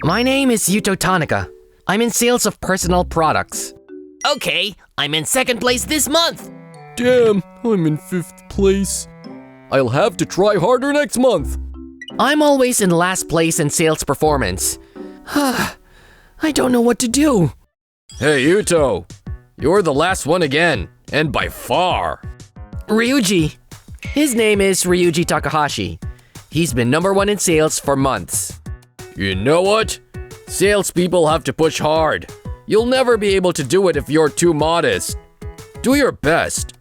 My name is Yuto Tanaka. I'm in sales of personal products. Okay, I'm in second place this month. Damn, I'm in 5th place. I'll have to try harder next month. I'm always in last place in sales performance. I don't know what to do. Hey, Yuto. You're the last one again, and by far. Ryuji. His name is Ryuji Takahashi. He's been #1 in sales for months. You know what? Salespeople have to push hard. You'll never be able to do it if you're too modest. Do your best.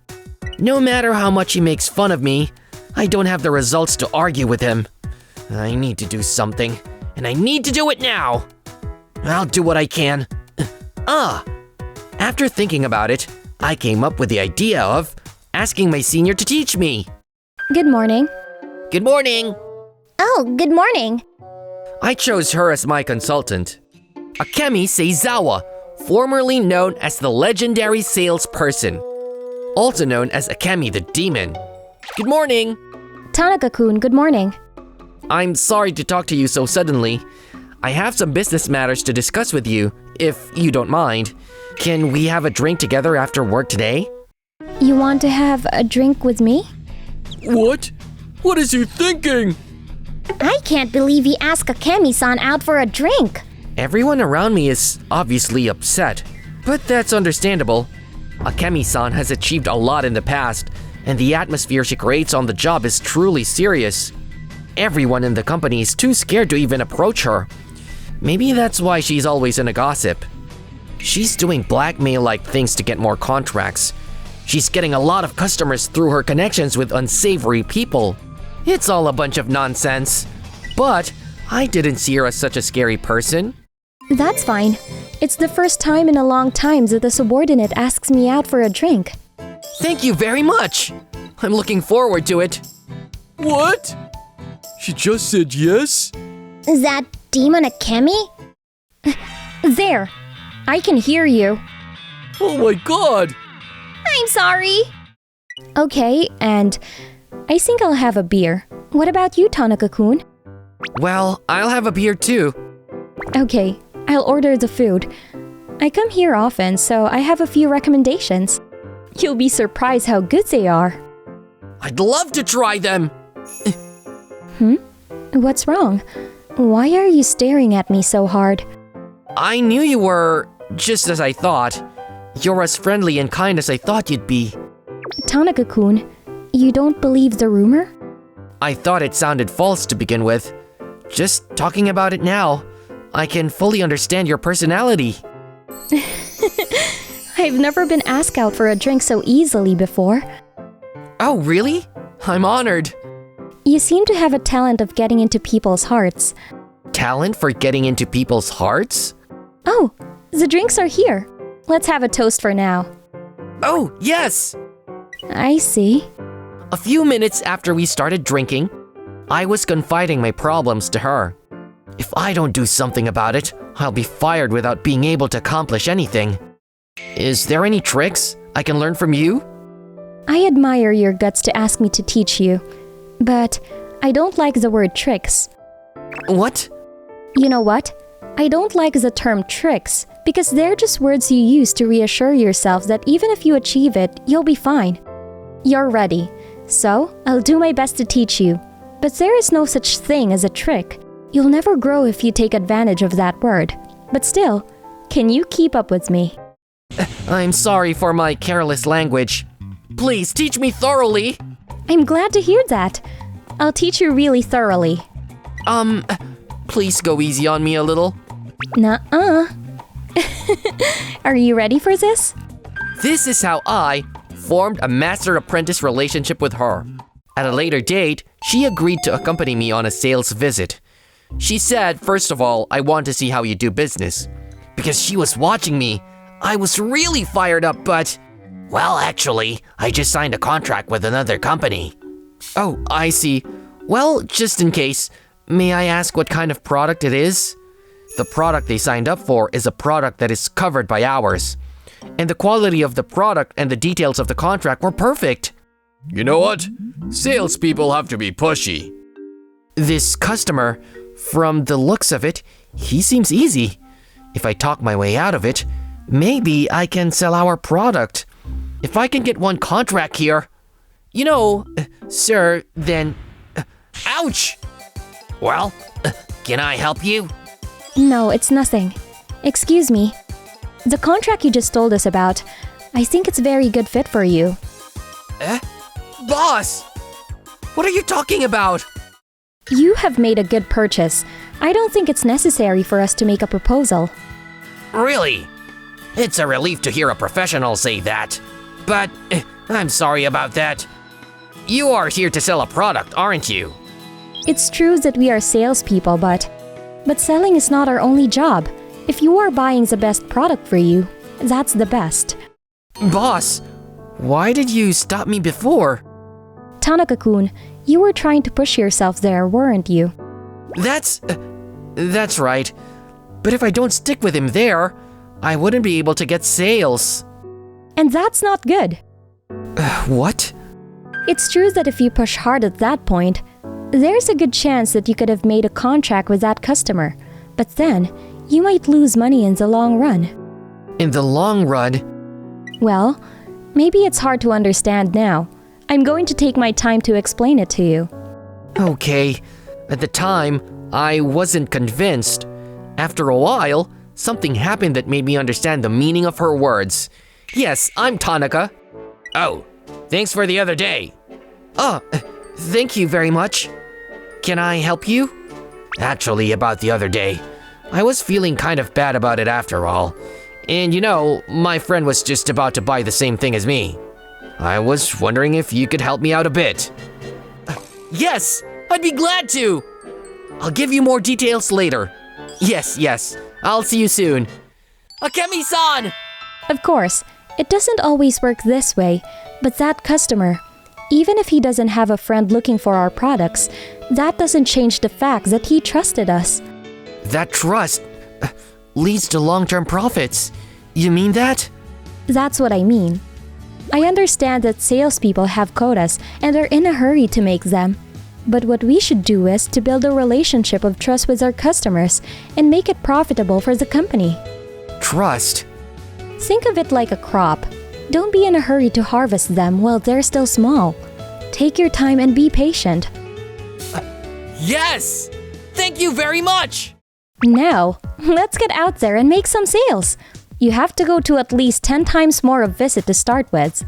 No matter how much he makes fun of me, I don't have the results to argue with him. I need to do something, and I need to do it now. I'll do what I can. After thinking about it, I came up with the idea of asking my senior to teach me. Good morning. Good morning. Oh, good morning. I chose her as my consultant. Akemi Seizawa, formerly known as the legendary salesperson, also known as Akemi the Demon. Good morning. Tanaka-kun, good morning. I'm sorry to talk to you so suddenly. I have some business matters to discuss with you, if you don't mind. Can we have a drink together after work today? You want to have a drink with me? What? What is he thinking? I can't believe he asked Akemi-san out for a drink. Everyone around me is obviously upset, but that's understandable. Akemi-san has achieved a lot in the past, and the atmosphere she creates on the job is truly serious. Everyone in the company is too scared to even approach her. Maybe that's why she's always in a gossip. She's doing blackmail-like things to get more contracts. She's getting a lot of customers through her connections with unsavory people. It's all a bunch of nonsense. But I didn't see her as such a scary person. That's fine. It's the first time in a long time that a subordinate asks me out for a drink. Thank you very much. I'm looking forward to it. What? She just said yes? Is that Demon Akemi? There. I can hear you. Oh my god! I'm sorry. Okay, and I think I'll have a beer. What about you, Tanaka-kun? Well, I'll have a beer too. Okay, I'll order the food. I come here often, so I have a few recommendations. You'll be surprised how good they are. I'd love to try them. What's wrong? Why are you staring at me so hard? I knew you were just as I thought. You're as friendly and kind as I thought you'd be. Tanaka-kun, you don't believe the rumor? I thought it sounded false to begin with. Just talking about it now, I can fully understand your personality. I've never been asked out for a drink so easily before. Oh, really? I'm honored. You seem to have a talent of getting into people's hearts. Talent for getting into people's hearts? Oh, the drinks are here. Let's have a toast for now. Oh, yes! I see. A few minutes after we started drinking, I was confiding my problems to her. If I don't do something about it, I'll be fired without being able to accomplish anything. Is there any tricks I can learn from you? I admire your guts to ask me to teach you, but I don't like the word tricks. What? You know what? I don't like the term tricks because they're just words you use to reassure yourself that even if you achieve it, you'll be fine. You're ready, so I'll do my best to teach you. But there is no such thing as a trick. You'll never grow if you take advantage of that word. But still, can you keep up with me? I'm sorry for my careless language. Please teach me thoroughly. I'm glad to hear that. I'll teach you really thoroughly. Please go easy on me a little. Nuh-uh. Are you ready for this? This is how I formed a master-apprentice relationship with her. At a later date, she agreed to accompany me on a sales visit. She said, first of all, I want to see how you do business. Because she was watching me, I was really fired up, but... Well, actually, I just signed a contract with another company. Oh, I see. Well, just in case, may I ask what kind of product it is? The product they signed up for is a product that is covered by ours. And the quality of the product and the details of the contract were perfect. You know what? Salespeople have to be pushy. This customer, from the looks of it, he seems easy. If I talk my way out of it, maybe I can sell our product. If I can get one contract here. Sir, then... ouch! Well, can I help you? No, it's nothing. Excuse me. The contract you just told us about, I think it's a very good fit for you. Boss! What are you talking about? You have made a good purchase. I don't think it's necessary for us to make a proposal. Really? It's a relief to hear a professional say that. But I'm sorry about that. You are here to sell a product, aren't you? It's true that we are salespeople, but selling is not our only job. If you are buying the best product for you, that's the best. Boss, why did you stop me before? Tanaka-kun, you were trying to push yourself there, weren't you? That's right. But if I don't stick with him there, I wouldn't be able to get sales. And that's not good. What? It's true that if you push hard at that point, there's a good chance that you could have made a contract with that customer. But then, you might lose money in the long run. In the long run? Well, maybe it's hard to understand now. I'm going to take my time to explain it to you. Okay. At the time, I wasn't convinced. After a while, something happened that made me understand the meaning of her words. Yes, I'm Tanaka. Oh, thanks for the other day. Oh, thank you very much. Can I help you? Actually, about the other day, I was feeling kind of bad about it after all. And my friend was just about to buy the same thing as me. I was wondering if you could help me out a bit. Yes, I'd be glad to. I'll give you more details later. Yes, I'll see you soon. Akemi-san! Of course, it doesn't always work this way, but that customer, even if he doesn't have a friend looking for our products, that doesn't change the fact that he trusted us. That trust leads to long-term profits. You mean that? That's what I mean. I understand that salespeople have quotas and are in a hurry to make them. But what we should do is to build a relationship of trust with our customers and make it profitable for the company. Trust? Think of it like a crop. Don't be in a hurry to harvest them while they're still small. Take your time and be patient. Yes! Thank you very much! Now, let's get out there and make some sales. You have to go to at least 10 times more of visit to start with.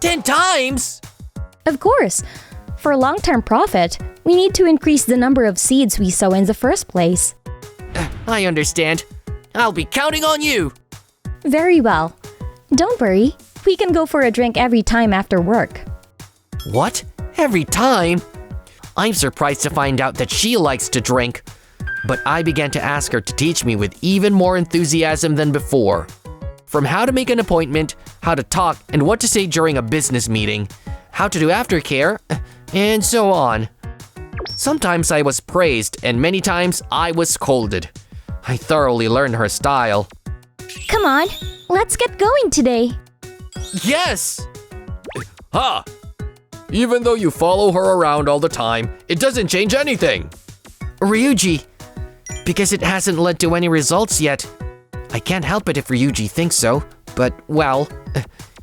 10 times? Of course. For long-term profit, we need to increase the number of seeds we sow in the first place. I understand. I'll be counting on you. Very well. Don't worry, we can go for a drink every time after work. What? Every time? I'm surprised to find out that she likes to drink. But I began to ask her to teach me with even more enthusiasm than before. From how to make an appointment, how to talk, and what to say during a business meeting, how to do aftercare, and so on. Sometimes I was praised, and many times I was scolded. I thoroughly learned her style. Come on, let's get going today. Yes! Ha! Even though you follow her around all the time, it doesn't change anything. Ryuji, because it hasn't led to any results yet. I can't help it if Ryuji thinks so, but well,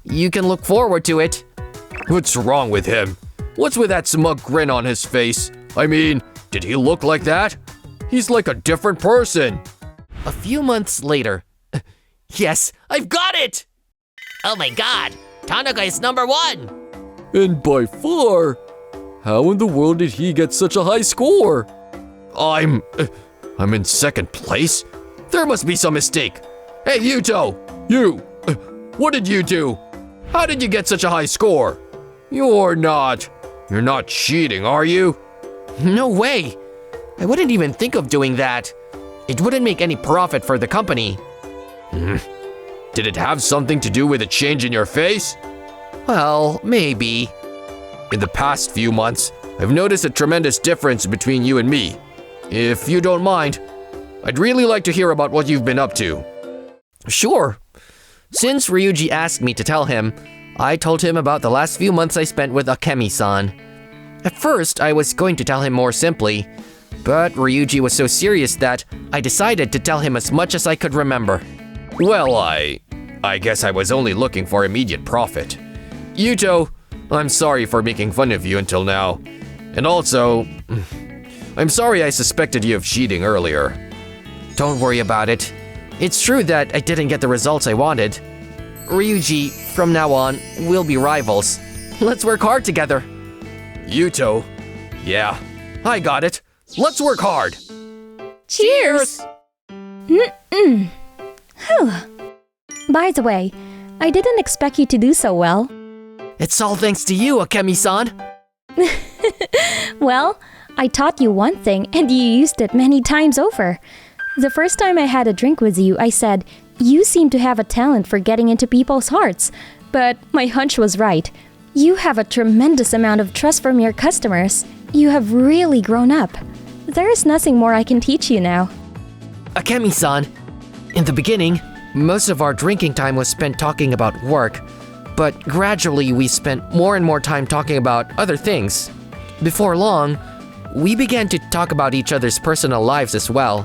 you can look forward to it. What's wrong with him? What's with that smug grin on his face? I mean, did he look like that? He's like a different person. A few months later. Yes, I've got it! Oh my god, Tanaka is #1! And by far. How in the world did he get such a high score? I'm in second place? There must be some mistake. Hey, Yuto! What did you do? How did you get such a high score? You're not cheating, are you? No way! I wouldn't even think of doing that. It wouldn't make any profit for the company. Did it have something to do with a change in your face? Well, maybe. In the past few months, I've noticed a tremendous difference between you and me. If you don't mind, I'd really like to hear about what you've been up to. Sure. Since Ryuji asked me to tell him, I told him about the last few months I spent with Akemi-san. At first, I was going to tell him more simply, But Ryuji was so serious that I decided to tell him as much as I could remember. Well, I guess I was only looking for immediate profit. Yuto, I'm sorry for making fun of you until now. And also, I'm sorry I suspected you of cheating earlier. Don't worry about it. It's true that I didn't get the results I wanted. Ryuji, from now on, we'll be rivals. Let's work hard together. Yuto, yeah, I got it. Let's work hard. Cheers! By the way, I didn't expect you to do so well. It's all thanks to you, Akemi-san. Well, I taught you one thing and you used it many times over. The first time I had a drink with you, I said, you seem to have a talent for getting into people's hearts. But my hunch was right. You have a tremendous amount of trust from your customers. You have really grown up. There is nothing more I can teach you now. Akemi-san, in the beginning, most of our drinking time was spent talking about work, but gradually we spent more and more time talking about other things. Before long, we began to talk about each other's personal lives as well.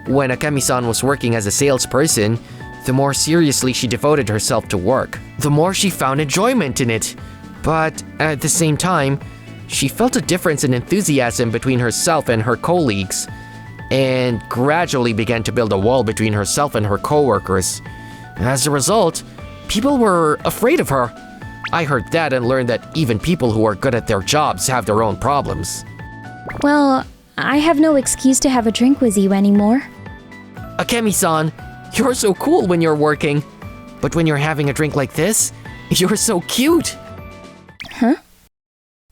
When Akemi-san was working as a salesperson, the more seriously she devoted herself to work, the more she found enjoyment in it. But at the same time, she felt a difference in enthusiasm between herself and her colleagues, and gradually began to build a wall between herself and her coworkers. As a result, people were afraid of her. I heard that and learned that even people who are good at their jobs have their own problems. Well, I have no excuse to have a drink with you anymore. Akemi-san, you're so cool when you're working. But when you're having a drink like this, you're so cute. Huh?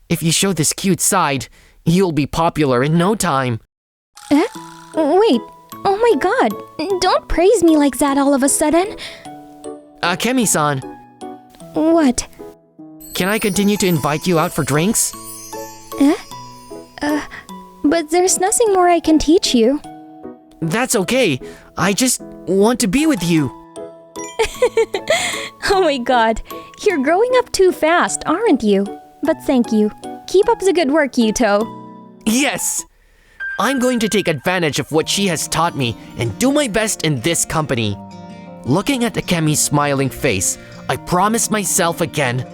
If you show this cute side, you'll be popular in no time. Eh? Wait, oh my god, don't praise me like that all of a sudden. Akemi-san, What? can I continue to invite you out for drinks? Eh? But there's nothing more I can teach you. That's okay. I just want to be with you. Oh my god, you're growing up too fast, aren't you? But thank you. Keep up the good work, Yuto. Yes! I'm going to take advantage of what she has taught me and do my best in this company. Looking at Akemi's smiling face, I promised myself again